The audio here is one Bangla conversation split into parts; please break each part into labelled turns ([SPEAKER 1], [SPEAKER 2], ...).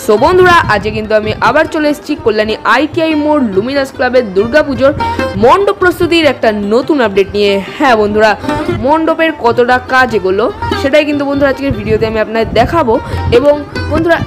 [SPEAKER 1] সো বন্ধুরা আজকে কিন্তু আমি আবার চলে এসেছি কল্যাণী আইটিআই মোড় লুমিনাস ক্লাবের দুর্গাপুজোর মণ্ডপ প্রস্তুতির একটা নতুন আপডেট নিয়ে। হ্যাঁ বন্ধুরা, মণ্ডপের কতটা কাজ এগুলো সেটাই কিন্তু বন্ধুরা আজকের ভিডিওতে আমি আপনাদের দেখাবো। এবং বন্ধুরা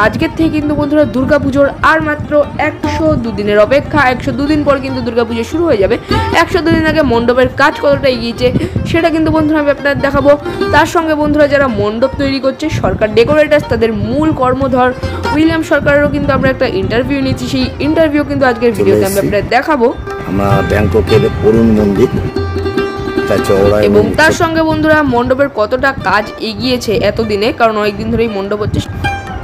[SPEAKER 1] আজকের থেকে কিন্তু বন্ধুরা দুর্গাপুজোর আর মাত্র 102 দিনের অপেক্ষা। 102 দিন পর কিন্তু দুর্গাপুজো শুরু হয়ে যাবে। 102 দিন আগে মণ্ডপের কাজ কতটা এগিয়েছে সেটা কিন্তু বন্ধুরা আমি আপনাদের দেখাবো। তার সঙ্গে বন্ধুরা যারা মণ্ডপ তৈরি করছে সরকার ডেকোরেটার্স, তাদের মূল কর্মধর উইলিয়াম সরকারেরও কিন্তু আমরা একটা ইন্টারভিউ নিয়েছি। সেই ইন্টারভিউ কিন্তু আজকের ভিডিওতে আমি আপনাদের দেখাবো।
[SPEAKER 2] আমরা ব্যাংককের অরুণ মন্দির
[SPEAKER 1] এবং তার সঙ্গে বন্ধুরা মণ্ডপের কতটা কাজ এগিয়েছে এতদিনে, কারণ অনেকদিন ধরেই মণ্ডপ হচ্ছে,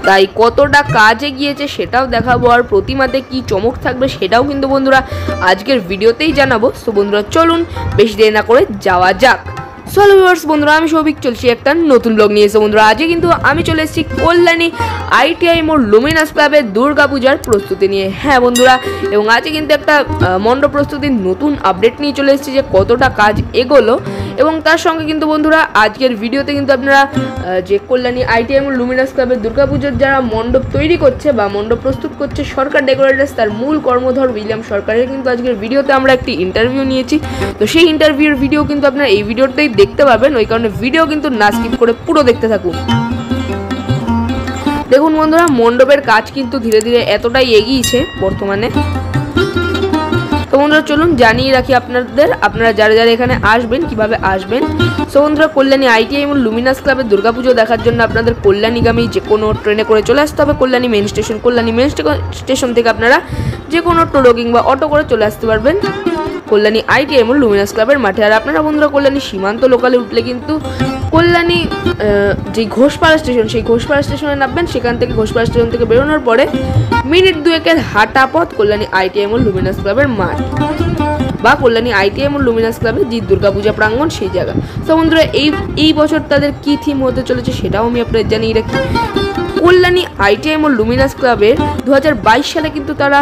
[SPEAKER 1] তাই কতটা কাজ এগিয়েছে সেটাও দেখাবো। আর প্রতিমাতে কি চমক থাকবে সেটাও কিন্তু বন্ধুরা আজকের ভিডিওতেই জানাবো। তো বন্ধুরা চলুন বেশি দেরি না করে যাওয়া যাক। চলো ভিউয়ার্স, বন্ধুরা আমি সৌভিক চলছি একটা নতুন ব্লগ নিয়ে এসে। বন্ধুরা আজকে কিন্তু আমি চলে এসেছি কল্যাণী আইটিআই মোড় লুমিনাস ক্লাবের দুর্গাপূজার প্রস্তুতি নিয়ে। হ্যাঁ বন্ধুরা, এবং আজকে কিন্তু একটা মণ্ডপ প্রস্তুতির নতুন আপডেট নিয়ে চলে এসেছি যে কতটা কাজ এগোলো। এবং তার সঙ্গে কিন্তু বন্ধুরা আজকের ভিডিওতে কিন্তু আপনারা যে কল্যাণী আইটিআই মোড় লুমিনাস ক্লাবের দুর্গাপুজোর যারা মণ্ডপ তৈরি করছে বা মণ্ডপ প্রস্তুত করছে সরকার ডেকোরেটার্স, তার মূল কর্মধর উইলিয়াম সরকারের কিন্তু আজকের ভিডিওতে আমরা একটি ইন্টারভিউ নিয়েছি। তো সেই ইন্টারভিউর ভিডিও কিন্তু আপনারা এই ভিডিওতেই দেখতে পাবেন, ওই কারণে ভিডিও কিন্তু না স্কিপ করে পুরো দেখতে থাকুন। দেখুন বন্ধুরা, মণ্ডপের কাজ কিন্তু ধীরে ধীরে এতটাই এগিয়েছে বর্তমানে। তো বন্ধুরা চলুন জানিয়ে রাখি আপনাদের, আপনারা যারা যারা এখানে আসবেন কিভাবে আসবেন। সো বন্ধুরা, কল্যাণী আইটিআই এবং লুমিনাস ক্লাবের দুর্গাপুজো দেখার জন্য আপনাদের কল্যাণীগামী যে কোনো ট্রেনে করে চলে আসতে হবে Kalyani main station. Kalyani main station থেকে আপনারা যে কোনো টোটো কিংবা অটো করে চলে আসতে পারবেন কল্যাণী আইটিআই এবং লুমিনাস ক্লাবের মাঠে। আর আপনারা বন্ধুরা কল্যাণী সীমান্ত লোকালে উঠলে কিন্তু কল্যাণী যে ঘোষপাড়া স্টেশন, সেই ঘোষপাড়া স্টেশনে নামবেন। সেখান থেকে ঘোষপাড়া স্টেশন থেকে বেরোনোর পরে মিনিট 2-এর হাঁটা পথ কল্যাণী আইটিআই এবং লুমিনাস ক্লাবের মাঠ বা কল্যাণী আইটিআই এবং লুমিনাস ক্লাবের যে দুর্গাপূজা প্রাঙ্গণ সেই জায়গা। তো বন্ধুরা এই বছর তাদের কি থিম হতে চলেছে সেটাও আমি আপনাদের জানিয়ে রাখি। কল্যাণী আইটিআই এবং লুমিনাস ক্লাবের 2022 সালে কিন্তু তারা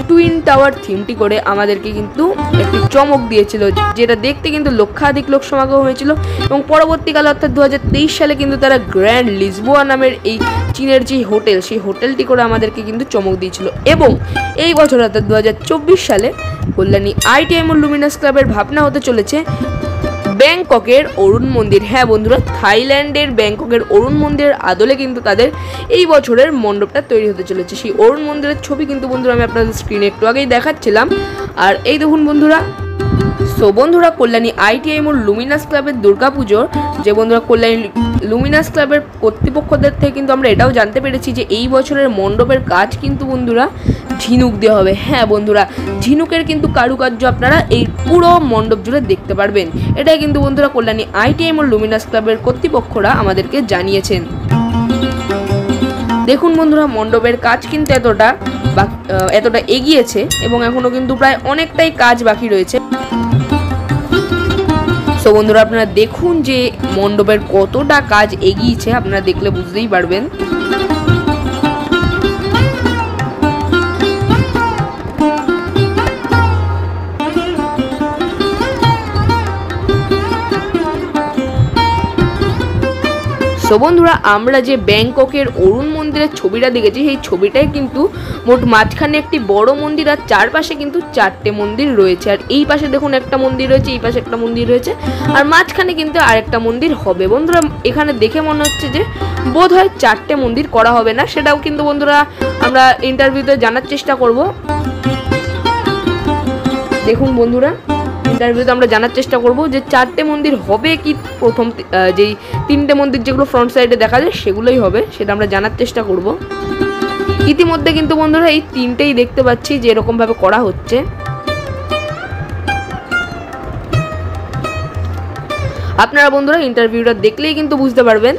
[SPEAKER 1] টুইন টাওয়ার থিমটি করে আমাদেরকে কিন্তু একটি চমক দিয়েছিল, যেটা দেখতে কিন্তু লক্ষাধিক লোক সমাগম হয়েছিল। এবং পরবর্তীকালে অর্থাৎ 2023 সালে কিন্তু তারা গ্র্যান্ড লিসবোয়া নামের এই চীনের যে হোটেল, সেই হোটেলটি করে আমাদেরকে কিন্তু চমক দিয়েছিল। এবং এই বছর অর্থাৎ 2024 সালে কল্যাণী আইটিআই এবং লুমিনাস ক্লাবের ভাবনা হতে চলেছে ব্যাংককের অরুণ মন্দির। হ্যাঁ বন্ধুরা, থাইল্যান্ডের ব্যাংককের অরুণ মন্দিরের আদলে কিন্তু তাদের এই বছরের মণ্ডপটা তৈরি হতে চলেছে। সেই অরুণ মন্দিরের ছবি কিন্তু বন্ধুরা আমি আপনাদের স্ক্রিনে একটু আগেই দেখাচ্ছিলাম। আর এই দেখুন বন্ধুরা, সো বন্ধুরা কল্যাণী আইটিআই মোড় লুমিনাস ক্লাবের দুর্গাপুজোর যে বন্ধুরা কল্যাণী লুমিনাস ক্লাবের কর্তৃপক্ষদের থেকে কিন্তু আমরা এটাও জানতে পেরেছি যে এই বছরের মণ্ডপের কাজ কিন্তু বন্ধুরা ঝিনুক দেওয়া হবে। হ্যাঁ বন্ধুরা, ঝিনুকের কিন্তু কারুকার্য আপনারা এই পুরো মণ্ডপ জুড়ে দেখতে পারবেন। এটাই কিন্তু বন্ধুরা কল্যাণী আইটিআই মোড় লুমিনাস ক্লাবের কর্তৃপক্ষরা আমাদেরকে জানিয়েছেন। দেখুন বন্ধুরা, মণ্ডপের কাজ কিন্তু এতটা এগিয়েছে এবং এখনো কিন্তু প্রায় অনেকটাই কাজ বাকি রয়েছে। তো বন্ধুরা আপনারা দেখুন যে মণ্ডপের কতটা কাজ এগিয়েছে, আপনারা দেখলে বুঝতেই পারবেন। সো বন্ধুরা, আমরা যে ব্যাংককের অরুণ মন্দিরের ছবিটা দেখেছি সেই ছবিটাই কিন্তু মোট মাঝখানে একটি বড় মন্দির আর চারপাশে কিন্তু 4টে মন্দির রয়েছে। আর এই পাশে দেখুন একটা মন্দির রয়েছে, এই পাশে একটা মন্দির রয়েছে, আর মাঝখানে কিন্তু আরেকটা মন্দির হবে। বন্ধুরা এখানে দেখে মনে হচ্ছে যে বোধহয় 4টে মন্দির করা হবে না, সেটাও কিন্তু বন্ধুরা আমরা ইন্টারভিউতে জানার চেষ্টা করব। দেখুন বন্ধুরা, ইন্টারভিউতে আমরা জানার চেষ্টা করব যে 4টে মন্দির হবে কি প্রথম যেই 3টে মন্দির যেগুলো ফ্রন্ট সাইডে দেখা যায় সেগুলোই হবে, সেটা আমরা জানার চেষ্টা করব। ইতিমধ্যে কিন্তু বন্ধুরা এই 3টেই দেখতে পাচ্ছি যে এরকম ভাবে করা হচ্ছে। আপনারা বন্ধুরা ইন্টারভিউটা দেখলেই কিন্তু বুঝতে পারবেন।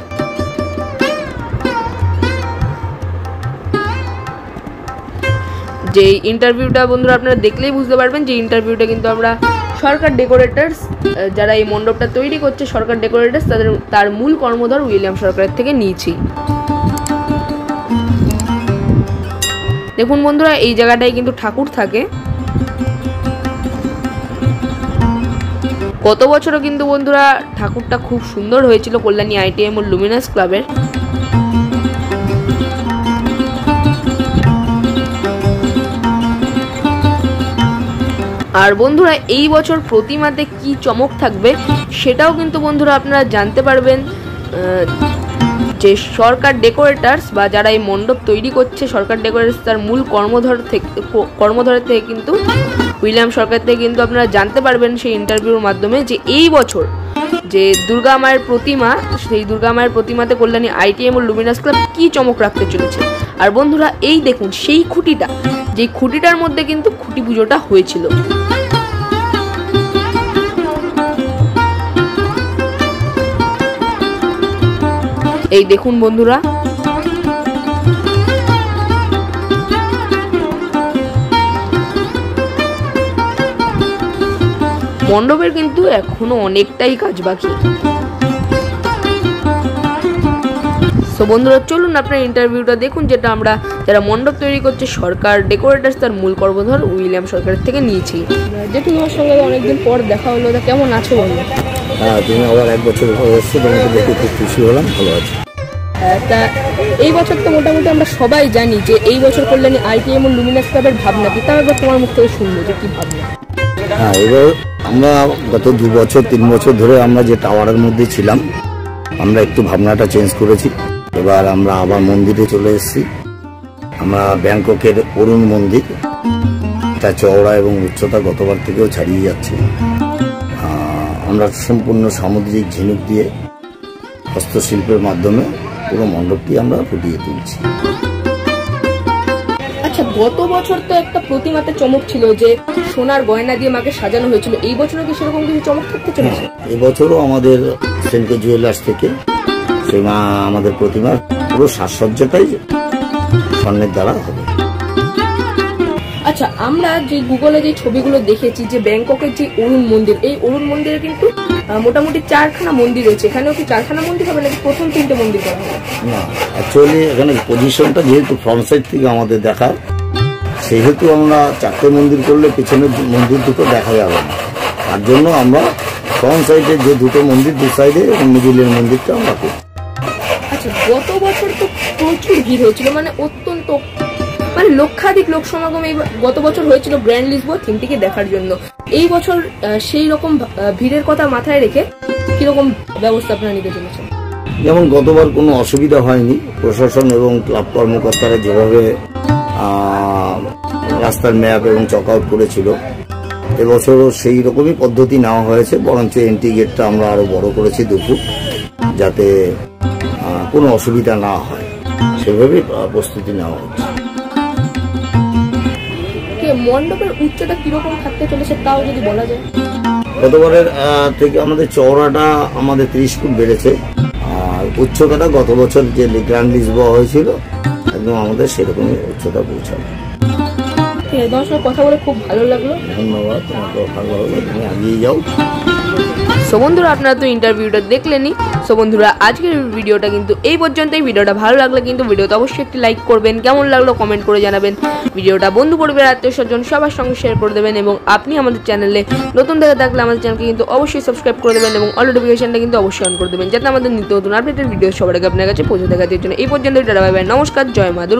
[SPEAKER 1] যে ইন্টারভিউটা বন্ধুরা আপনারা দেখলেই বুঝতে পারবেন যে ইন্টারভিউটা কিন্তু আমরা সরকার ডেকোরেটার্স, যারা এই মণ্ডপটা তৈরি করছে সরকার ডেকোরেটার্স, তার মূল কর্মধর উইলিয়াম সরকারের থেকে নিয়েছি। দেখুন বন্ধুরা, এই জায়গাটায় কিন্তু ঠাকুর থাকে। গত বছরও কিন্তু বন্ধুরা ঠাকুরটা খুব সুন্দর হয়েছিল কল্যাণী আইটিআই মোড় লুমিনাস ক্লাবের। আর বন্ধুরা এই বছর প্রতিমাতে কি চমক থাকবে সেটাও কিন্তু বন্ধুরা আপনারা জানতে পারবেন যে সরকার ডেকোরেটার্স বা যারা এই মণ্ডপ তৈরি করছে, সরকার ডেকোরেটার্স তার মূল কর্মধরের থেকে কিন্তু উইলিয়াম সরকার থেকে কিন্তু আপনারা জানতে পারবেন সেই ইন্টারভিউর মাধ্যমে যে এই বছর যে দুর্গা মায়ের প্রতিমা, সেই দুর্গা মায়ের প্রতিমাতে কল্যাণী ITM ও লুমিনাস ক্লাব কি চমক রাখতে চলেছে। আর বন্ধুরা এই দেখুন সেই খুঁটিটা, যেই খুঁটিটার মধ্যে কিন্তু খুঁটি পুজোটা হয়েছিল। এই দেখুন বন্ধুরা, মণ্ডপের কিন্তু এখনো অনেকটাই কাজ বাকি। তো বন্ধুরা চলুন আপনার ইন্টারভিউটা দেখুন, যেটা আমরা যারা মণ্ডপ তৈরি করছে সরকার ডেকোরেটার্স তার মূল কর্মধর উইলিয়াম সরকারের থেকে নিয়েছি। যেহেতু তোমার সঙ্গে অনেকদিন পর দেখা হলো, তা কেমন আছো বন্ধু?
[SPEAKER 2] হ্যাঁ, তুমি আবার 1 বছর পর এসছো, তোমাকে দেখে খুব খুশি হলাম, ভালো আছি।
[SPEAKER 1] তা এই বছর তো মোটামুটি আমরা সবাই জানি যে এই বছর কল্যাণী ITM ও লুমিনাস ক্লাবের ভাবনা কি, তারপর তোমার মুখ থেকে শুনবো যে কি ভাবনা।
[SPEAKER 2] হ্যাঁ, এবার আমরা গত 2 বছর 3 বছর ধরে আমরা যে টাওয়ারের মধ্যে ছিলাম, আমরা একটু ভাবনাটা চেঞ্জ করেছি। এবার আমরা আবার মন্দিরে চলে এসেছি। আমরা ব্যাংককের অরুণ মন্দির, তার চওড়া এবং উচ্চতা গতবার থেকেও ছাড়িয়ে যাচ্ছে। আমরা সম্পূর্ণ সামুদ্রিক ঝিনুক দিয়ে হস্তশিল্পের মাধ্যমে পুরো মণ্ডপটি আমরা ফুটিয়ে তুলছি।
[SPEAKER 1] আচ্ছা, গত বছর তো একটা প্রতিমাতে চমক ছিল যে সোনার গয়না দিয়ে মাকে সাজানো হয়েছিল, এই বছরও কি সেরকম কিছু চমক থাকতে চলেছে?
[SPEAKER 2] এই বছরও আমাদের সেনকো জুয়েলার্স থেকে সেই মা আমাদের প্রতিমার পুরো সাজসজ্জাটাই স্বর্ণের দ্বারা হবে।
[SPEAKER 1] আচ্ছা, আমরা যে গুগলে যে ছবিগুলো দেখেছি যে ব্যাংককের যে অরুণ মন্দির, এই অরুণ মন্দিরে কিন্তু মোটামুটি 4খানা মন্দির রয়েছে, এখানেও কি 4খানা মন্দির হবে নাকি প্রথম 3টে মন্দির করা হবে?
[SPEAKER 2] না, অ্যাকচুয়ালি এখানে পজিশনটা যেহেতু ফ্রন্ট সাইড থেকে আমাদের দেখা, সেহেতু আমরা 4টে মন্দির করলে পেছনের মন্দির দুটো দেখা যাবে না। তার জন্য আমরা ফ্রন্ট সাইডে যে 2টো মন্দির 2 সাইডে এবং মিডিলের মন্দিরটা আমরা করি।
[SPEAKER 1] আচ্ছা, গত বছর তো প্রচুর ভিড় হয়েছিল, মানে অত্যন্ত লক্ষাধিক লোক সমাগম এই গত বছর হয়েছিল গ্র্যান্ড লিসবোয়া থিমটিকে দেখার জন্য। এই বছর সেই রকম ভিড়ের কথা মাথায় রেখে কিরকম ব্যবস্থা আপনারা নিতে চলেছেন?
[SPEAKER 2] যেমন গতবার কোনো অসুবিধা হয়নি, প্রশাসন এবং ক্লাব কর্মকর্তারা যেভাবে রাস্তার ম্যাপ এবং চক আউট করেছিল, এবছরও সেই রকমই পদ্ধতি নেওয়া হয়েছে, বরঞ্চ এন্ট্রি গেটটা আমরা আরো বড় করেছি 2 ফুট, যাতে কোনো অসুবিধা না হয়, সেভাবে প্রস্তুতি নেওয়া হচ্ছে।
[SPEAKER 1] মণ্ডপের উচ্চতা কিরকম থাকতে চলেছে তাও যদি বলা যায়?
[SPEAKER 2] গতবারের থেকে আমাদের চওড়াটা আমাদের 30 ফুট বেড়েছে, আর উচ্চতাটা গত বছর যে গ্র্যান্ড লিসবোয়া হয়েছিল একদম আমাদের সেরকমই উচ্চতা পৌঁছাবে।
[SPEAKER 1] তোমার সঙ্গে কথা বলে খুব ভালো লাগলো।
[SPEAKER 2] ধন্যবাদ, তোমাকে ভালো লাগলো, তুমি এগিয়ে যাও।
[SPEAKER 1] সো বন্ধুরা আপনারা তো ইন্টারভিউটা দেখলেনই। সো বন্ধুরা আজকের ভিডিওটা কিন্তু এই পর্যন্তই। ভিডিওটা ভালো লাগলে কিন্তু ভিডিওতে অবশ্যই একটি লাইক করবেন, কেমন লাগলো কমেন্ট করে জানাবেন, ভিডিওটা বন্ধু পরিবার আত্মীয় স্বজন সবার সঙ্গে শেয়ার করে দেবেন, এবং আপনি আমাদের চ্যানেলে নতুন দেখে থাকলে আমাদের চ্যানেলকে কিন্তু অবশ্যই সাবস্ক্রাইব করে দেবেন এবং অল নোটিফিকেশনটা কিন্তু অবশ্যই অন করে দেবেন, যাতে আমাদের নিত্য নতুন আপডেটের ভিডিও সবার আগে আপনার কাছে পৌঁছে দেখার জন্য। এই পর্যন্ত টাটা, বাই বাই, নমস্কার, জয় মা দুর্গা।